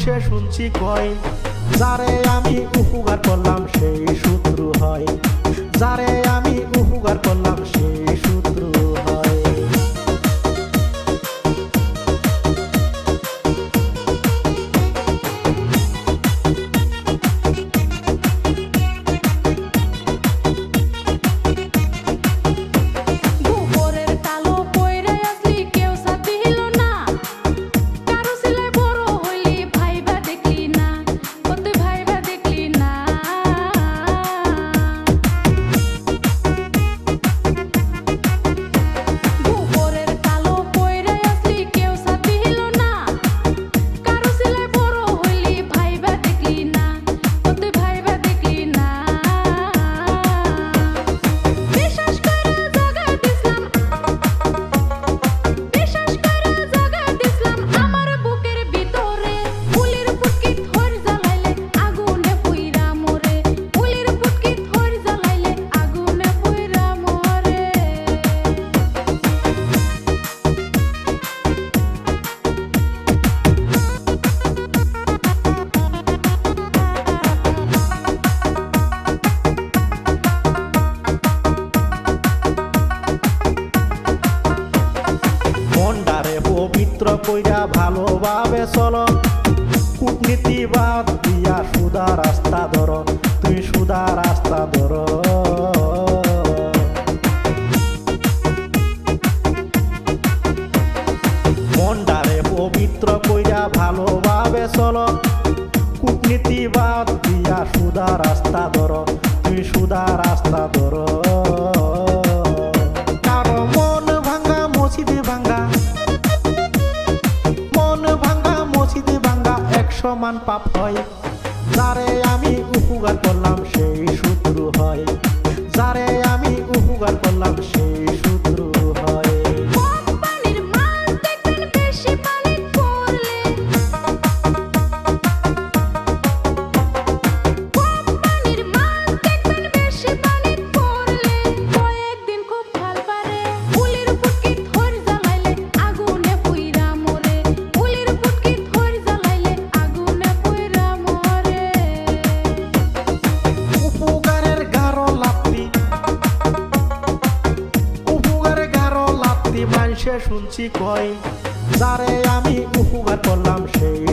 মানুষে শুনছি কয়, যারে আমি উপকার করলাম সেই শত্রু হয়, যারে আমি উপকার করলাম সেই শত্রু হয়। পবিত্র কইরা ভালোভাবে চলো, কূটনীতি বাদ দিয়া সুদা রাস্তা ধরো, তুই সুদা রাস্তা ধরো। মনটারে পবিত্র কইরা ভালোভাবে চলো, কূটনীতি বাদ দিয়া সুদা রাস্তা ধরো, তুই সুদা রাস্তা ধরো। কারো মন ভাঙ্গা মসজিদে ভাঙ্গা, সমান পাপ হয়, যারে আমি উপকার করলাম সেই শত্রু হয়, যারে আমি উপকার করলাম সেই শত্রু হয়। কোম্পানির মাল দেখবেন বেশি পানি পড়লে, কোম্পানির মাল দেখবেন বেশি পানি পড়লে, কয়েকদিন খুব ভাল পারে, উলির পুটকি ধর জ্বালাইলে আগুনে পুইরা মরে, উলির পুটকি ধর জ্বালাইলে আগুনে পুইরা মরে। উপকারের গারো লাপ্তি, উপকারের গারো লাপ্তি মানুষে শুনছি কয়, যারে আমি উপকার করলাম সেই